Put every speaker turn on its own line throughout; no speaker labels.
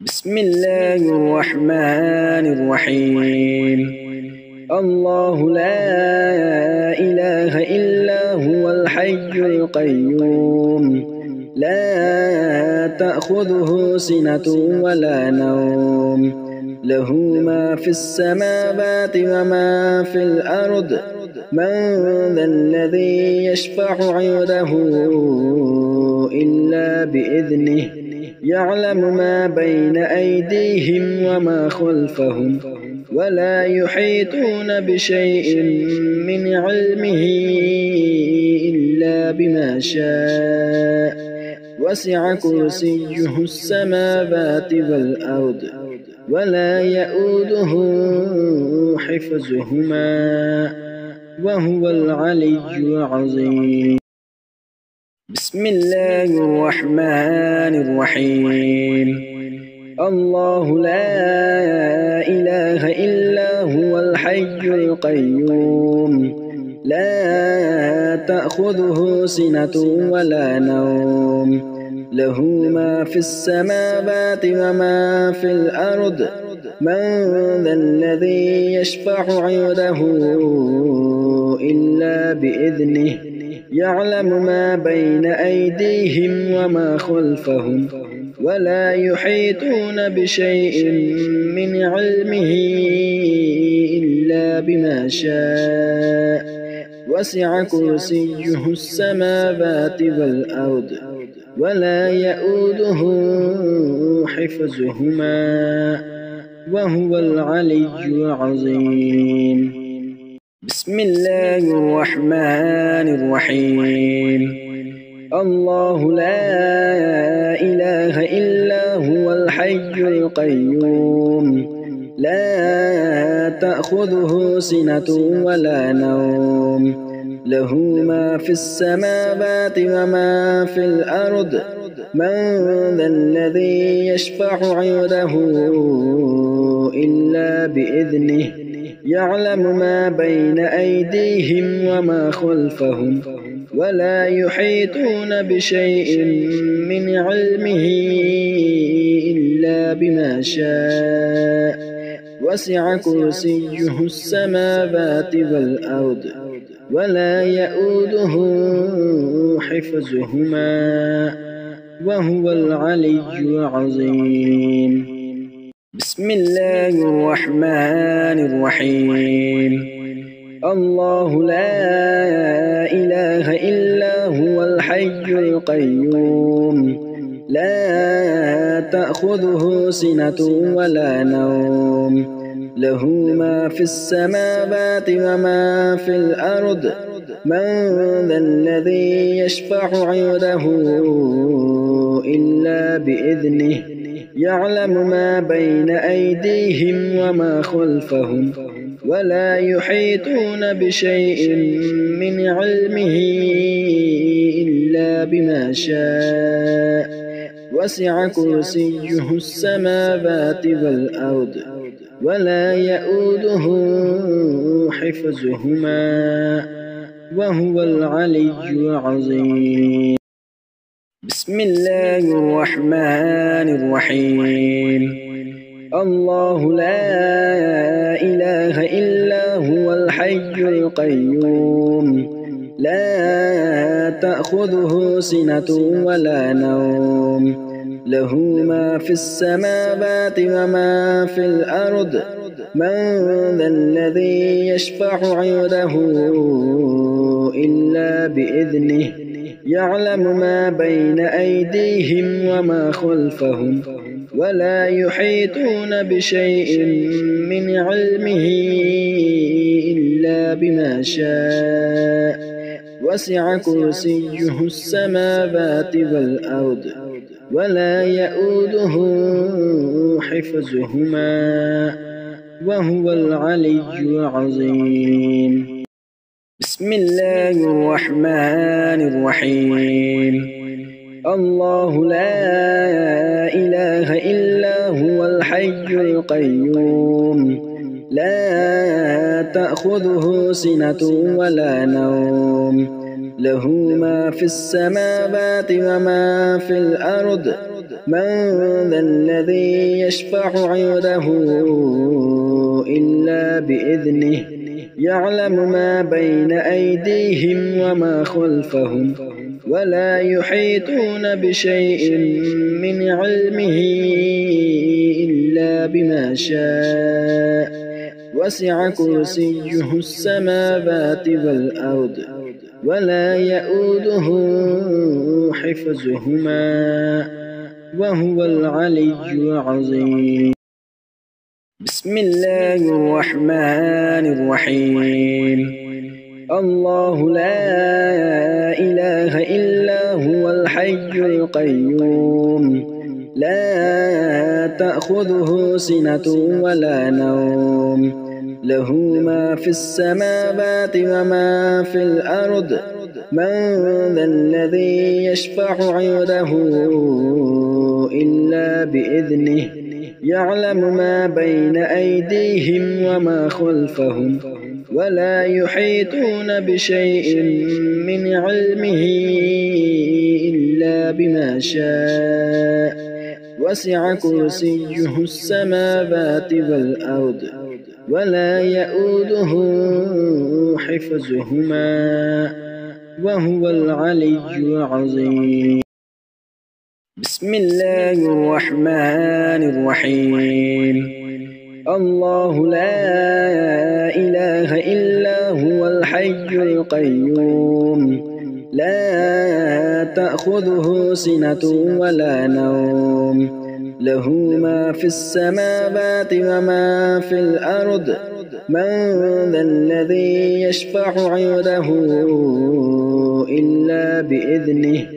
بسم الله الرحمن الرحيم. الله لا إله إلا هو الحي القيوم، لا تأخذه سنة ولا نوم، له ما في السماوات وما في الأرض. من ذا الذي يشفع عنده إلا بإذنه، يعلم ما بين أيديهم وما خلفهم، ولا يحيطون بشيء من علمه إلا بما شاء. وسع كرسيه السماوات والأرض، ولا يئوده حفظهما، وهو العلي العظيم. بسم الله الرحمن الرحيم. الله لا إله إلا هو الحي القيوم، لا تأخذه سنة ولا نوم، له ما في السماوات وما في الأرض. من ذا الذي يشفع عنده إلا بإذنه، يعلم ما بين أيديهم وما خلفهم، ولا يحيطون بشيء من علمه إلا بما شاء. وسع كرسيه السماوات والأرض، ولا يئوده حفظهما، وهو العلي العظيم. بسم الله الرحمن الرحيم. الله لا إله إلا هو الحي القيوم، لا تأخذه سنة ولا نوم، له ما في السماوات وما في الأرض. من ذا الذي يشفع عنده إلا بإذنه، يعلم ما بين أيديهم وما خلفهم، ولا يحيطون بشيء من علمه إلا بما شاء. وسع كرسيه السماوات والأرض، ولا يئوده حفظهما، وهو العلي العظيم. بسم الله الرحمن الرحيم. الله لا إله إلا هو الحي القيوم، لا تأخذه سنة ولا نوم، له ما في السماوات وما في الأرض. من ذا الذي يشفع عنده إلا بإذنه، يعلم ما بين أيديهم وما خلفهم، ولا يحيطون بشيء من علمه إلا بما شاء. وسع كرسيه السماوات والأرض، ولا يئوده حفظهما، وهو العلي العظيم. بسم الله الرحمن الرحيم. الله لا إله إلا هو الحي القيوم، لا تأخذه سنة ولا نوم، له ما في السماوات وما في الأرض. من ذا الذي يشفع عنده إلا بإذنه، يعلم ما بين أيديهم وما خلفهم، ولا يحيطون بشيء من علمه إلا بما شاء. وسع كرسيه السماوات والأرض، ولا يئوده حفظهما، وهو العلي العظيم. بسم الله الرحمن الرحيم. الله لا إله إلا هو الحي القيوم، لا تأخذه سنة ولا نوم، له ما في السماوات وما في الأرض. من ذا الذي يشفع عنده إلا بإذنه يعلم ما بين أيديهم وما خلفهم ولا يحيطون بشيء من علمه إلا بما شاء وسع كرسيه السماوات والأرض ولا يئوده حفظهما وهو العلي العظيم. بسم الله الرحمن الرحيم. الله لا إله إلا هو الحي القيوم لا تأخذه سنة ولا نوم له ما في السماوات وما في الأرض من ذا الذي يشفع عنده إلا بإذنه يعلم ما بين أيديهم وما خلفهم ولا يحيطون بشيء من علمه إلا بما شاء وسع كرسيه السماوات والأرض ولا يئوده حفظهما وهو العلي العظيم. بسم الله الرحمن الرحيم. الله لا إله إلا هو الحي القيوم لا تأخذه سنة ولا نوم له ما في السماوات وما في الأرض من ذا الذي يشفع عنده إلا بإذنه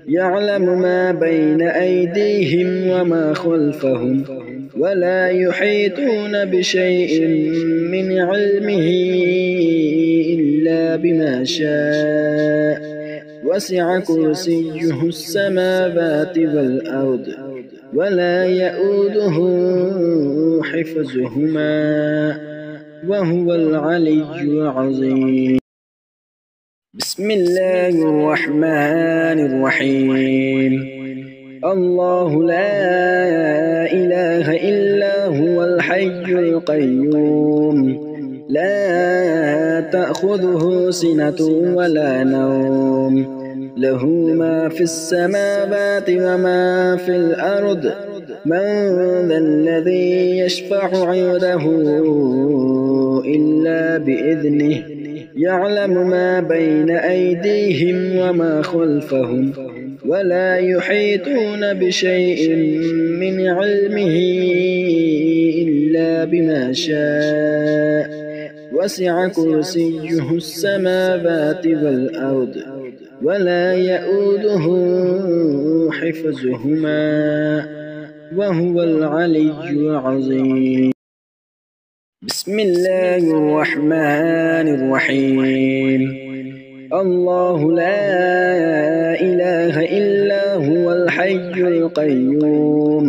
يعلم ما بين أيديهم وما خلفهم ولا يحيطون بشيء من علمه إلا بما شاء وسع كرسيه السماوات والأرض ولا يئوده حفظهما وهو العلي العظيم. بسم الله الرحمن الرحيم. الله لا إله إلا هو الحي القيوم لا تأخذه سنة ولا نوم له ما في السماوات وما في الأرض من ذا الذي يشفع عنده إلا بإذنه يعلم ما بين أيديهم وما خلفهم ولا يحيطون بشيء من علمه إلا بما شاء وسع كرسيه السماوات والأرض ولا يئوده حفظهما وهو العلي العظيم. بسم الله الرحمن الرحيم. الله لا إله إلا هو الحي القيوم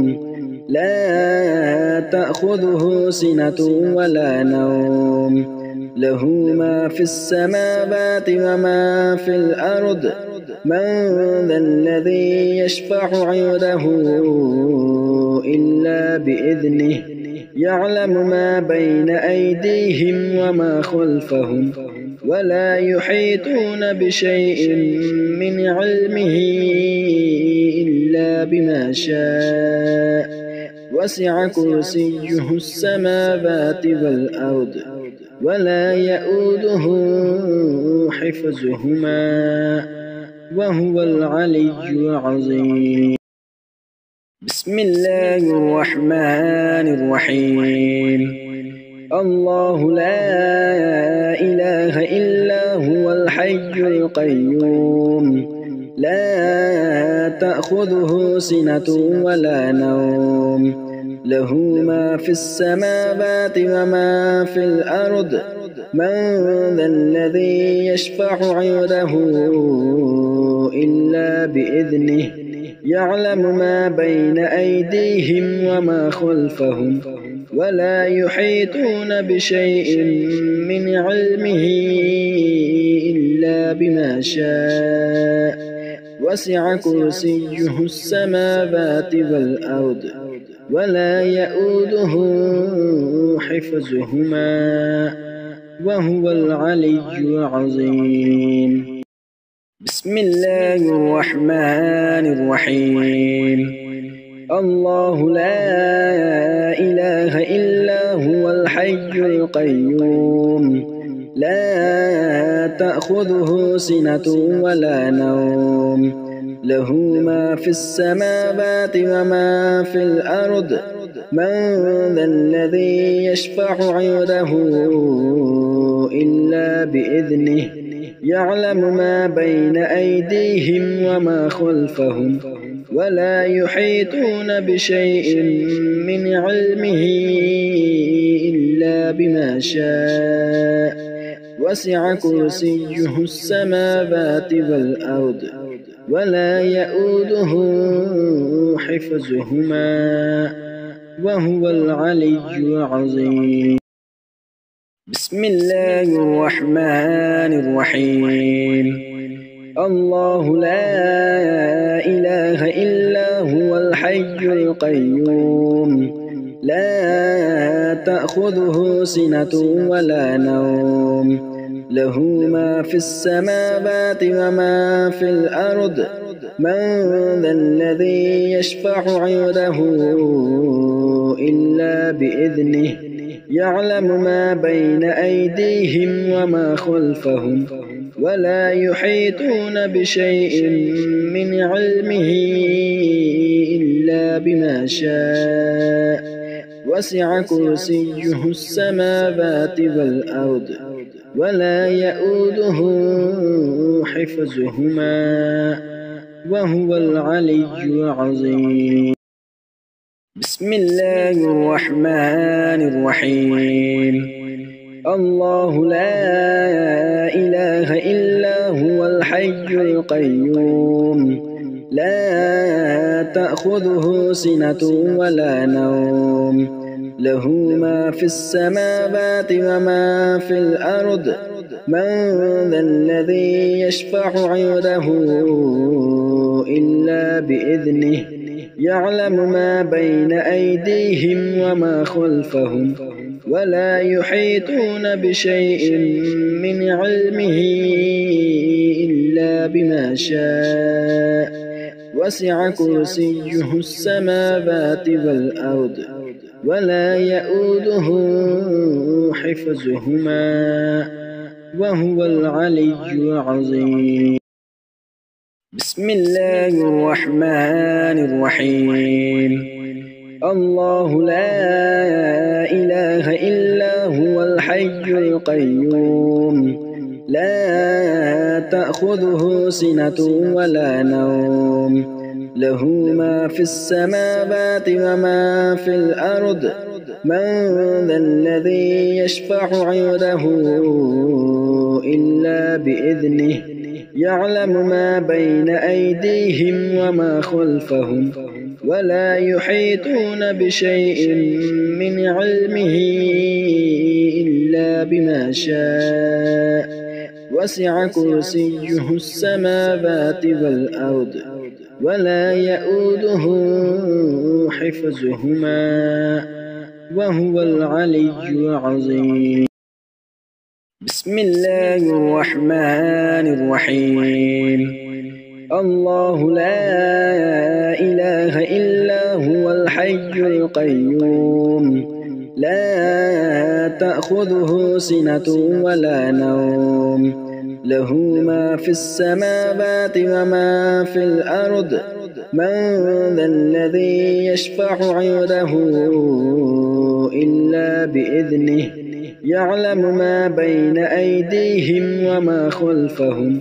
لا تأخذه سنة ولا نوم له ما في السماوات وما في الأرض من ذا الذي يشفع عنده إلا بإذنه يعلم ما بين أيديهم وما خلفهم ولا يحيطون بشيء من علمه إلا بما شاء وسع كرسيه السماوات والأرض ولا يئوده حفظهما وهو العلي العظيم. بسم الله الرحمن الرحيم. الله لا إله إلا هو الحي القيوم لا تأخذه سنة ولا نوم له ما في السماوات وما في الأرض من ذا الذي يشفع عنده إلا بإذنه يعلم ما بين أيديهم وما خلفهم ولا يحيطون بشيء من علمه إلا بما شاء وسع كرسيه السماوات والأرض ولا يؤوده حفظهما وهو العلي العظيم. بسم الله الرحمن الرحيم. الله لا إله إلا هو الحي القيوم لا تأخذه سنة ولا نوم له ما في السماوات وما في الأرض من ذا الذي يشفع عنده إلا بإذنه يعلم ما بين أيديهم وما خلفهم ولا يحيطون بشيء من علمه إلا بما شاء وسع كرسيه السماوات والأرض ولا يؤوده حفظهما وهو العلي العظيم. بسم الله الرحمن الرحيم. الله لا إله إلا هو الحي القيوم لا تأخذه سنة ولا نوم له ما في السماوات وما في الأرض من ذا الذي يشفع عنده إلا بإذنه يعلم ما بين أيديهم وما خلفهم ولا يحيطون بشيء من علمه إلا بما شاء وسع كرسيه السماوات والأرض ولا يؤوده حفظهما وهو العلي العظيم. بسم الله الرحمن الرحيم. الله لا إله إلا هو الحي القيوم لا تأخذه سنة ولا نوم له ما في السماوات وما في الأرض من ذا الذي يشفع عنده إلا بإذنه يعلم ما بين أيديهم وما خلفهم ولا يحيطون بشيء من علمه إلا بما شاء وسع كرسيه السماوات والأرض ولا يؤوده حفظهما وهو العلي العظيم. بسم الله الرحمن الرحيم. الله لا إله إلا هو الحي القيوم لا تأخذه سنة ولا نوم له ما في السماوات وما في الأرض من ذا الذي يشفع عنده إلا بإذنه يعلم ما بين أيديهم وما خلفهم ولا يحيطون بشيء من علمه إلا بما شاء وسع كرسيه السماوات والأرض ولا يؤوده حفظهما وهو العلي العظيم. بسم الله الرحمن الرحيم. الله لا إله إلا هو الحي القيوم لا تأخذه سنة ولا نوم له ما في السماوات وما في الأرض من ذا الذي يشفع عنده إلا بإذنه يعلم ما بين أيديهم وما خلفهم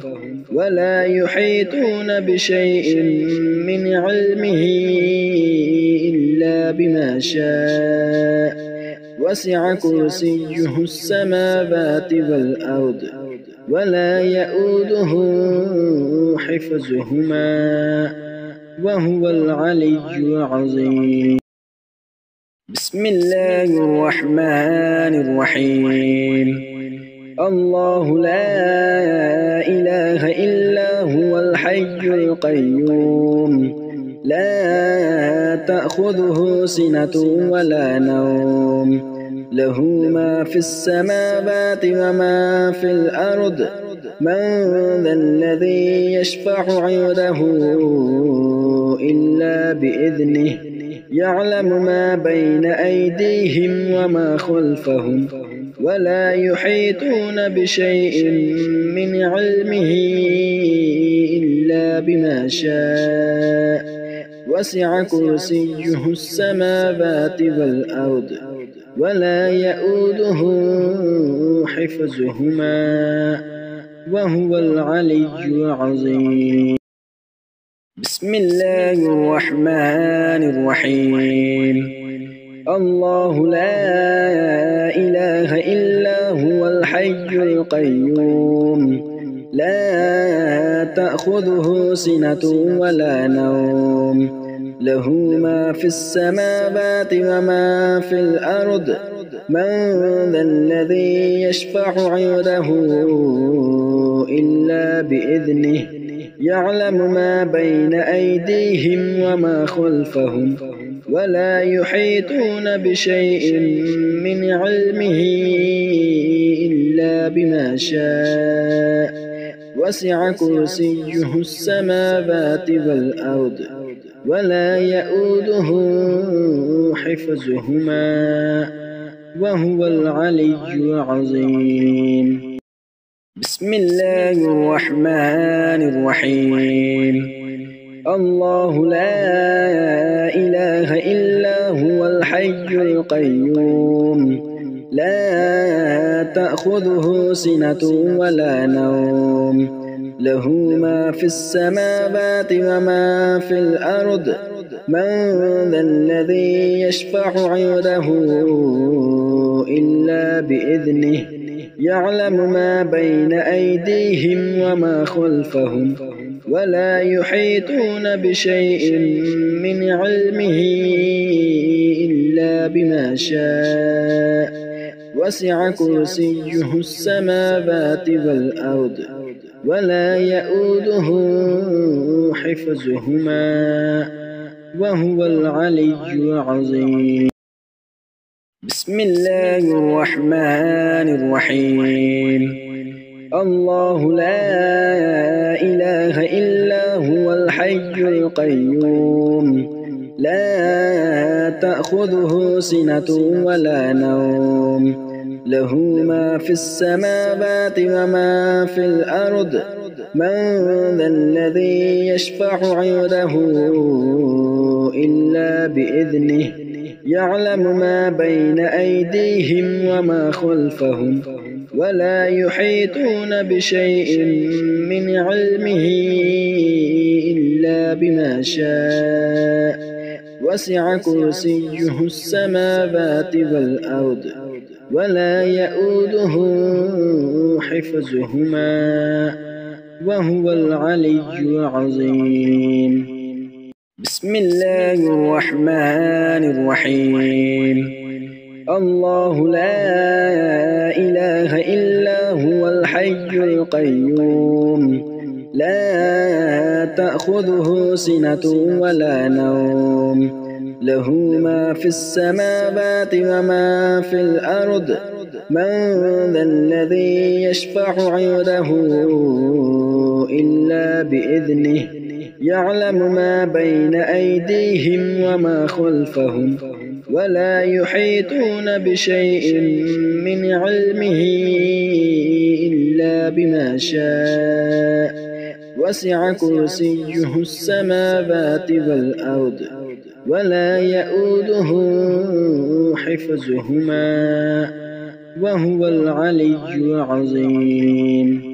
ولا يحيطون بشيء من علمه إلا بما شاء وسع كرسيه السماوات والأرض ولا يؤوده حفظهما وهو العلي العظيم. بسم الله الرحمن الرحيم. الله لا إله إلا هو هو الحي القيوم لا تأخذه سنة ولا نوم له ما في السماوات وما في الأرض من ذا الذي يشفع عنده إلا بإذنه يعلم ما بين أيديهم وما خلفهم ولا يحيطون بشيء من علمه إلا بما شاء وسع كرسيه السماوات والأرض ولا يؤوده حفظهما وهو العلي العظيم. بسم الله الرحمن الرحيم. الله لا إله إلا هو الحي القيوم لا تأخذه سنة ولا نوم له ما في السماوات وما في الأرض من ذا الذي يشفع عنده إلا بإذنه يعلم ما بين أيديهم وما خلفهم ولا يحيطون بشيء من علمه إلا بما شاء وسع كرسيه السماوات والأرض ولا يؤوده حفظهما وهو العلي العظيم. بسم الله الرحمن الرحيم. الله لا إله إلا هو الحي القيوم لا تأخذه سنة ولا نوم له ما في السماوات وما في الأرض من ذا الذي يشفع عنده إلا بإذنه يعلم ما بين أيديهم وما خلفهم ولا يحيطون بشيء من علمه إلا بما شاء وسع كرسيه السماوات والأرض ولا يؤوده حفظهما وهو العلي العظيم. بسم الله الرحمن الرحيم. الله لا إله إلا هو الحي القيوم لا تأخذه سنة ولا نوم له ما في السماوات وما في الأرض من ذا الذي يشفع عنده إلا بإذنه يعلم ما بين أيديهم وما خلفهم ولا يحيطون بشيء من علمه إلا بما شاء وسع كرسيه السماوات والأرض ولا يؤوده حفظهما وهو العلي العظيم. بسم الله الرحمن الرحيم. الله لا إله إلا هو الحي القيوم لا تأخذه سنة ولا نوم له ما في السماوات وما في الأرض من ذا الذي يشفع عنده إلا بإذنه يعلم ما بين أيديهم وما خلفهم ولا يحيطون بشيء من علمه إلا بما شاء وسع كرسيه السماوات والأرض ولا يؤوده حفظهما وهو العلي العظيم.